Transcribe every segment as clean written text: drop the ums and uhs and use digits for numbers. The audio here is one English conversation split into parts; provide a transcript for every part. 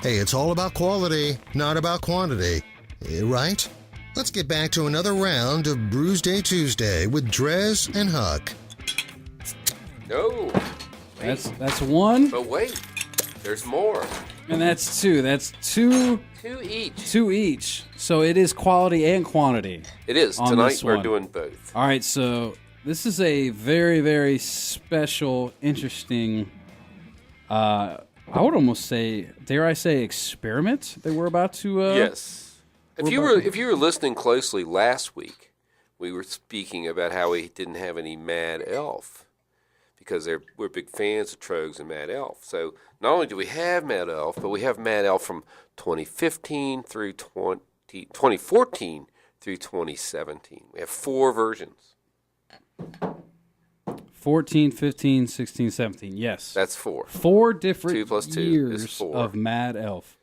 Hey, it's all about quality, not about quantity. Right? Let's get back to another round of Brewsday Tuesday with DreZ and Huck. No. That's one. But wait, there's more. And that's two. That's two. Two each. Two each. So it is quality and quantity. It is. Tonight we're doing both. All right, so this is a very, very special, interesting, I would almost say, dare I say, experiment that we're about to... Yes. If you were listening closely last week, we were speaking about how we didn't have any Mad Elf because we're big fans of Troegs and Mad Elf. So not only do we have Mad Elf, but we have Mad Elf from 2015 through 2014 through 2017. We have 4 versions. 14, 15, 16, 17. Yes. That's 4. 4 different 2 plus 2 years is 4. of Mad Elf.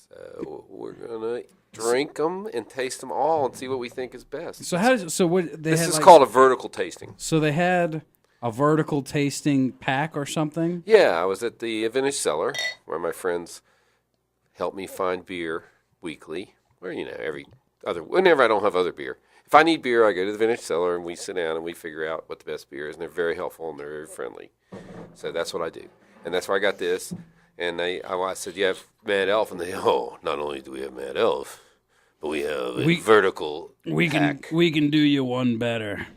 So we're going to drink them and taste them all and see what we think is best. So this is called a vertical tasting. So they had a vertical tasting pack or something? Yeah, I was at the Vintage Cellar where my friends help me find beer weekly. Or, whenever I don't have other beer. If I need beer, I go to the Vintage Cellar and we sit down and we figure out what the best beer is. And they're very helpful and they're very friendly. So that's what I do. And that's where I got this. And I said, you have Mad Elf? And they, not only do we have Mad Elf, but we have a vertical pack. We can do you one better.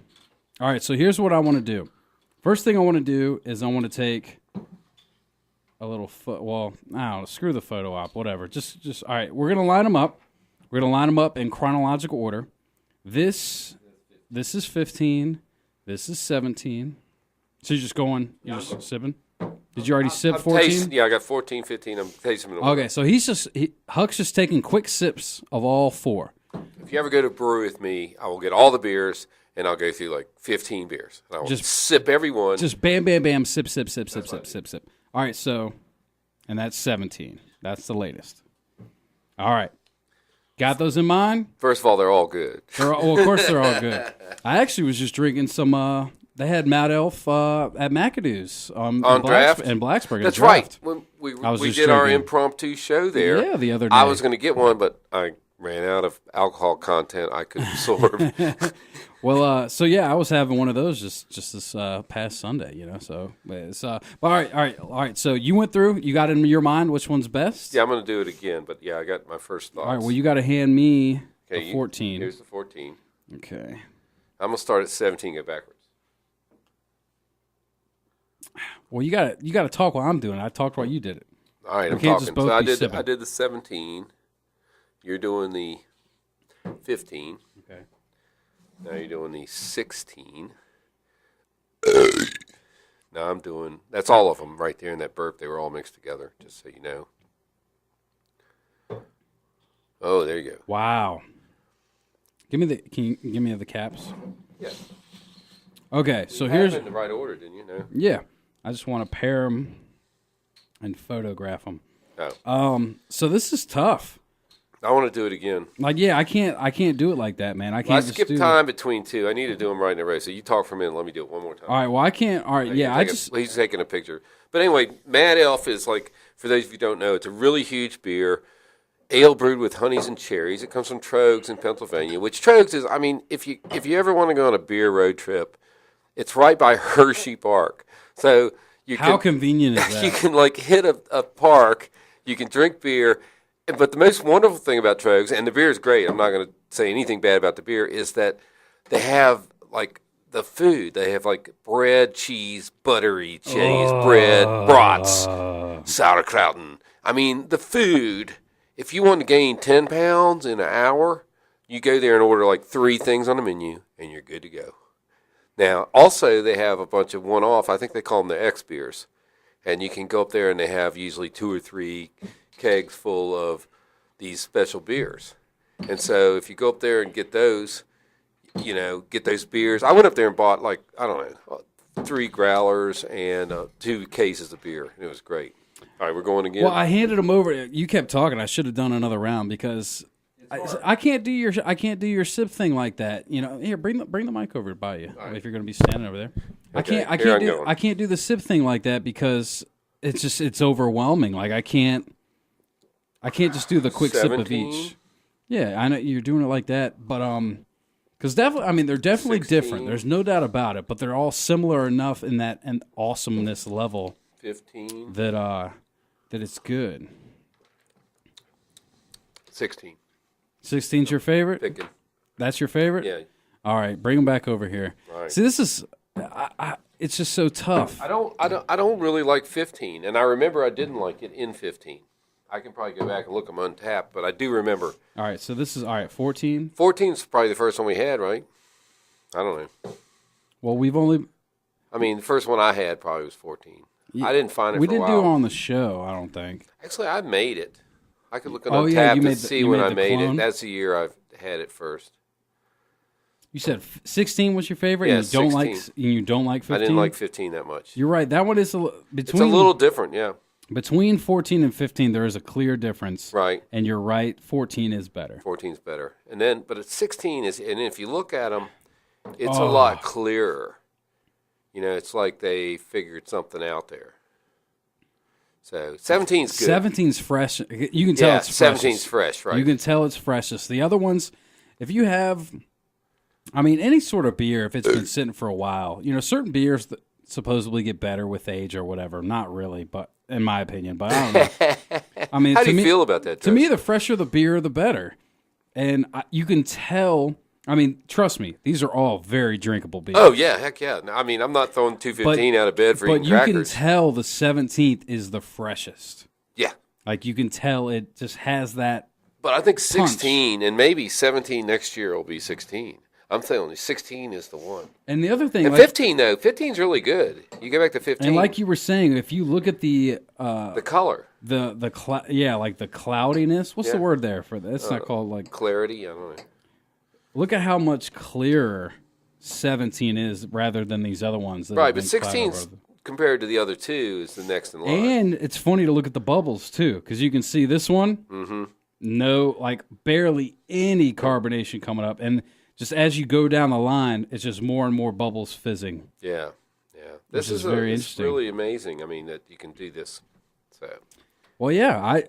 All right, so here's what I want to do. First thing I want to do is I want to take a little screw the photo op, whatever. Just all right, we're going to line them up. We're going to line them up in chronological order. This is 15. This is 17. So you're just sipping? Did you already sip 14? Yeah, I got 14, 15. I'm tasting them. Okay, so Huck's just taking quick sips of all 4. If you ever go to brew with me, I will get all the beers, and I'll go through like 15 beers. And I will just sip every one. Just bam, bam, bam, sip, sip, sip, sip, sip, sip, sip. All right, so, and that's 17. That's the latest. All right. Got those in mind? First of all, they're all good. Of course they're all good. I actually was just drinking some... They had Mad Elf at McAdoo's on draft in Blacksburg. That's right. When we did our impromptu show there. Yeah, the other day. I was going to get one, but I ran out of alcohol content I could absorb. Well, so yeah, I was having one of those just this past Sunday. So it's all right. So you went through. You got in your mind which one's best. Yeah, I'm going to do it again, but yeah, I got my first thoughts. All right. Well, you got to hand me the 14. Here's the 14. Okay. I'm going to start at 17. Go backwards. Well, you got to talk while I'm doing it. I talked while you did it. All right, I'm talking. So I did the 17. You're doing the 15. Okay. Now you're doing the 16. Now I'm doing. That's all of them right there in that burp. They were all mixed together. Just so you know. Oh, there you go. Wow. Can you give me the caps? Yes. Okay, so you here's them in the right order, didn't you? No. Yeah. I just want to pair them and photograph them. Oh. So this is tough. I want to do it again. Like, yeah, I can't do it like that, man. I can't. I skip time between 2. I need to do them right in a row. So you talk for a minute. Let me do it one more time. All right. Well, I can't. All right. Yeah, he's taking a picture. But anyway, Mad Elf is like, for those of you who don't know, it's a really huge beer. Ale brewed with honeys and cherries. It comes from Troegs in Pennsylvania, which Troegs is, I mean, if you ever want to go on a beer road trip, it's right by Hershey Park. So how convenient is that? You can like hit a park, you can drink beer, but the most wonderful thing about Troegs, and the beer is great, I'm not going to say anything bad about the beer, is that they have like the food. They have like bread, cheese, buttery cheese, bread, brats, sauerkraut. I mean, the food, if you want to gain 10 pounds in an hour, you go there and order like 3 things on the menu, and you're good to go. Now, also, they have a bunch of one-off, I think they call them the X beers. And you can go up there and they have usually 2 or 3 kegs full of these special beers. And so if you go up there and get those, get those beers. I went up there and bought 3 growlers and 2 cases of beer. It was great. All right, we're going again. Well, I handed them over. You kept talking. I should have done another round because I can't do your sip thing like that. You know, here, bring the mic over by you if you're going to be standing over there. Okay, I can't do the sip thing like that because it's overwhelming. Like I can't just do the quick 17? sip of each. Yeah, I know you're doing it like that, but because definitely, I mean, they're definitely 16. different. There's no doubt about it, but they're all similar enough in that and awesomeness level 15. that it's good. 16. 16's your favorite? Picking. That's your favorite? Yeah. All right, bring them back over here. All right. See, this is it's just so tough. I don't really like 15, and I remember I didn't like it in 15. I can probably go back and look them untapped, but I do remember. All right, so this is 14. 14's probably the first one we had, right? I don't know. Well, we've only. I mean, the first one I had probably was 14. I didn't find it. We for a didn't while. do it on the show, I don't think. Actually, I made it. I could look at Oh, Untapped yeah, and see you when made I the made clone? it. That's the year I had it first. You said 16 was your favorite, Yeah, and you don't 16. you don't like 15. I didn't like 15 that much. You're right. That one is between. It's a little different, yeah. Between 14 and 15, there is a clear difference. Right. And you're right. 14 is better. 14's better. And then, but it's 16 is, and if you look at them, it's a lot clearer. You know, it's like they figured something out there. So 17's good. 17's fresh. You can tell it's fresh. 17's fresh, right? You can tell it's freshest. The other ones, if you have, I mean, any sort of beer, if it's been sitting for a while, you know, certain beers that supposedly get better with age or whatever. Not really, but in my opinion, but I don't know. I mean, How do you feel about that, To me, the fresher the beer, the better. And you can tell. I mean, trust me, these are all very drinkable beers. Oh, yeah, heck yeah. I mean, I'm not throwing 215 out of bed for eating crackers. But you can tell the 17th is the freshest. Yeah. Like, you can tell it just has that. But I think 16 and maybe 17 next year will be 16. I'm telling you, 16 is the one. And the other thing. And 15, though, 15's really good. You go back to 15. And like you were saying, if you look at the color. like the cloudiness. What's the word there for that? It's not called like. Clarity, I don't know. Look at how much clearer 17 is rather than these other ones. Right, but 16's compared to the other two is the next in line. And it's funny to look at the bubbles, too, because you can see this one, no, like barely any carbonation coming up. And just as you go down the line, it's just more and more bubbles fizzing. Yeah, yeah. This is very interesting. really amazing, I mean, that you can do this. So. Well, yeah,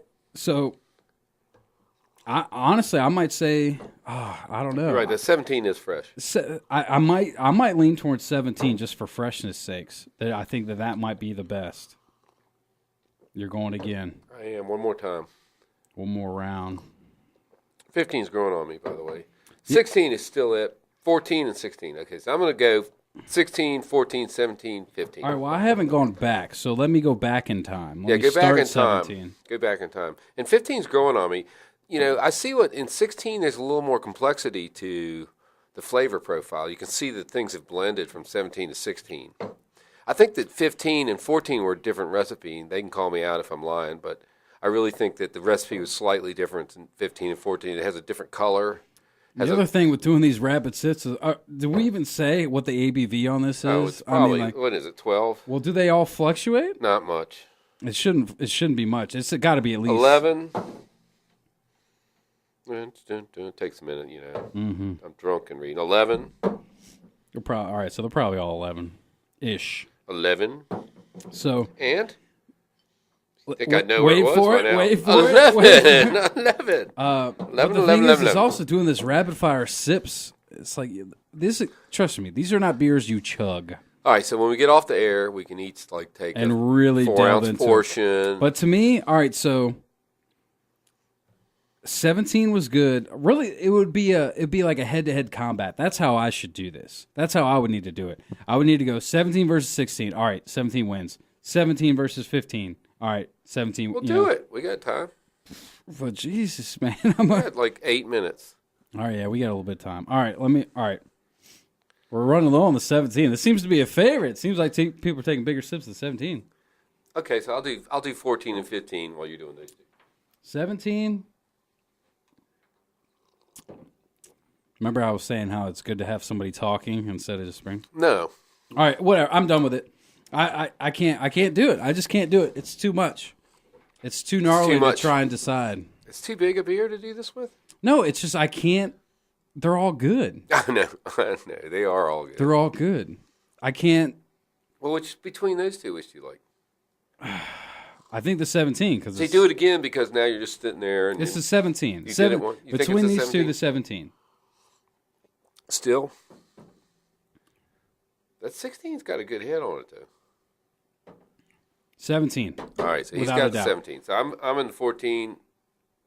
honestly, I might say, I don't know. You're right, the 17 is fresh. I might lean towards 17 just for freshness sakes. I think that might be the best. You're going again. I am. One more time. One more round. 15's growing on me, by the way. 16 is still it. 14 and 16. Okay, so I'm going to go 16, 14, 17, 15. All right, well, I haven't gone back, so let me go back in time. Let me go back in start time. 17. Go back in time. And 15's growing on me. You know, I see what in 16 there's a little more complexity to the flavor profile. You can see that things have blended from 17 to 16. I think that 15 and 14 were a different recipe, and they can call me out if I'm lying, but I really think that the recipe was slightly different in 15 and 14. It has a different color. The other thing with doing these rapid sits is, do we even say what the ABV on this is? Oh, it's probably, what is it, 12? Well, do they all fluctuate? Not much. It shouldn't be much. It's got to be at least 11. It takes a minute, you know. Mm-hmm. I'm drunk and reading. 11. All right, so they're probably all 11-ish. 11. So. And? I think I know where it was by now. Wait for 11. it. 11. 11. Is also doing this rapid fire sips. It's like this. Trust me, these are not beers you chug. All right, so when we get off the air, we can each take and really 4-ounce portion. But to me, all right, so 17 was good. Really, it'd be like a head-to-head combat. That's how I should do this. That's how I would need to do it. I would need to go 17 versus 16. All right, 17 wins. 17 versus 15. All right, 17. We'll do it. We got time. But Jesus, man, we got like 8 minutes. All right, yeah, we got a little bit of time. All right, all right. We're running low on the 17. This seems to be a favorite. It seems like people are taking bigger sips than 17. Okay, so I'll do 14 and 15 while you're doing those two. 17. Remember I was saying how it's good to have somebody talking instead of just spring? No. All right, whatever. I'm done with it. I can't do it. I just can't do it. It's too much. It's too gnarly to try and decide. It's too big a beer to do this with? No, it's just I can't. They're all good. I know. They are all good. They're all good. I can't. Well, between those two, which do you like? I think the 17 because So do it again because now you're just sitting there. And this is 17. You did it one. You think Between it's a these 17? two, the 17. Still, that 16's got a good head on it though. 17. All right, so he's Without got a the doubt. 17. So I'm in the 14,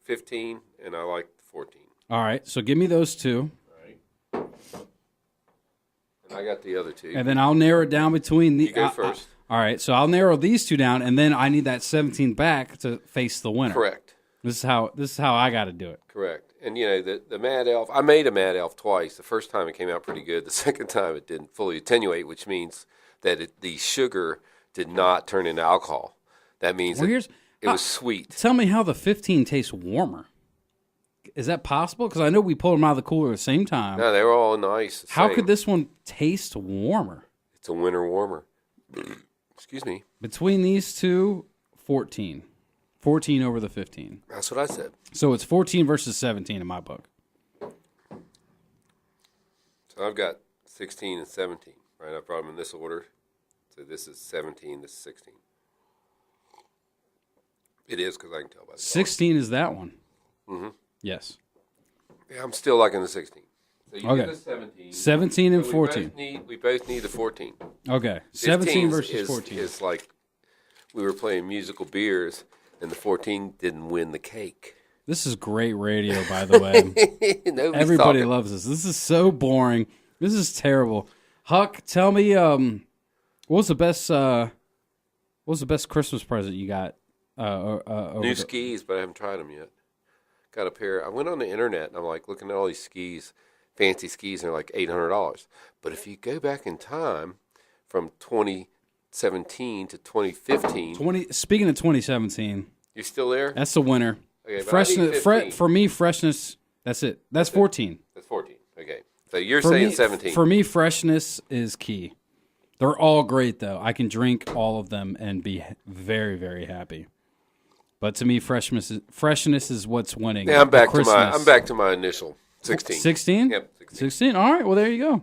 15, and I like the 14. All right, so give me those two, All right. And I got the other two. and then I'll narrow it down between the. You go first. All right, so I'll narrow these two down, and then I need that 17 back to face the winner. Correct. This is how I got to do it. Correct. And, the Mad Elf, I made a Mad Elf twice. The first time it came out pretty good. The second time it didn't fully attenuate, which means that the sugar did not turn into alcohol. That means it was sweet. Tell me how the 15 tastes warmer. Is that possible? Because I know we pulled them out of the cooler at the same time. No, they were all nice. How could this one taste warmer? It's a winter warmer. Excuse me. Between these two, 14. 14 over the 15. That's what I said. So it's 14 versus 17 in my book. So I've got 16 and 17, right? I brought them in this order. So this is 17, this is 16. It is because I can tell by the 16 is that one. Mm-hmm. Yes. Yeah, I'm still liking the 16. So you Okay. get the 17. 17 and So 14. We both need the 14. Okay. 17 versus is, 14. is like we were playing musical beers, and the 14 didn't win the cake. This is great radio, by the way. Nobody's Everybody talking. loves this. This is so boring. This is terrible. Huck, tell me, what was the best Christmas present you got? Over New skis, but I haven't tried them yet. Got a pair. I went on the internet, and I'm like looking at all these skis, fancy skis, and they're like $800. But if you go back in time from 2017 to 2015, Speaking of 2017, you're still there? that's the winner. Okay, but I need 15. For me, freshness. That's it. That's 14. That's 14. Okay. So you're For saying me, 17. For me, freshness is key. They're all great, though. I can drink all of them and be very, very happy. But to me, freshness is what's winning. Yeah, I'm back Christmas. to my initial 16. 16? Yep, 16. All right. Well, there you go.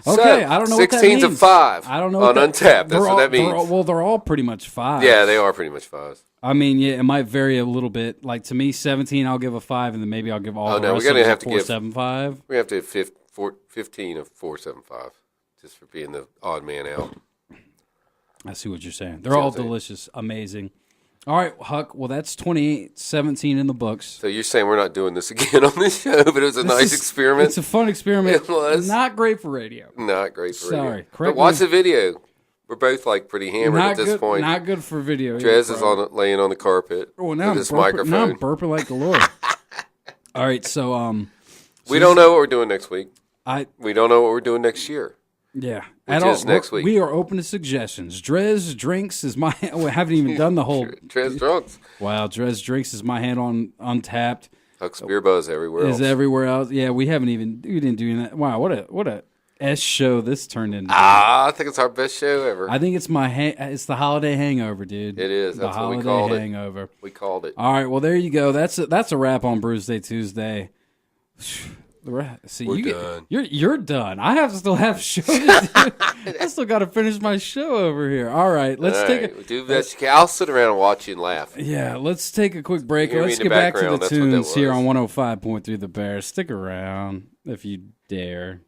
So, Okay, I don't know what that 16's means. a 5 I don't know on what that, Untapped. That's what that means. They're all pretty much 5. Yeah, they are pretty much 5s. I mean, yeah, it might vary a little bit. Like to me, 17, I'll give a 5, and then maybe I'll give all the rest of it a 4.75. We have to have 15 of 4.75 just for being the odd man out. I see what you're saying. They're all delicious, amazing. All right, Huck. Well, that's 28-17 in the books. So you're saying we're not doing this again on this show, but it was a nice experiment? It's a fun experiment. It was. Not great for radio. Not great for radio. Sorry. But watch the video. We're both like pretty hammered at this point. Not good for video. DreZ is laying on the carpet with his microphone. Now I'm burping like galore. All right, so we don't know what we're doing next week. We don't know what we're doing next year. Yeah, which is next week. We are open to suggestions. DreZ Drinks is my. We haven't even done the whole. DreZ Drunks. Wow, DreZ Drinks is my hand on Untapped. Huck's Beer Buzz everywhere else. Is everywhere else. Yeah, we didn't do that. Wow, what a S show this turned into. I think it's our best show ever. I think it's it's the holiday hangover, dude. It is. That's what we called holiday hangover. We called it. All right, well there you go. That's a wrap on Brewsday Tuesday. See, We're done. You're done. I still have show to do. I still got to finish my show over here. All right, I'll sit around and watch you and laugh. Yeah, let's take a quick break. Hear me Let's in the get back to the background. That's what that tunes here was. on 105.3 The Bear. Stick around if you dare.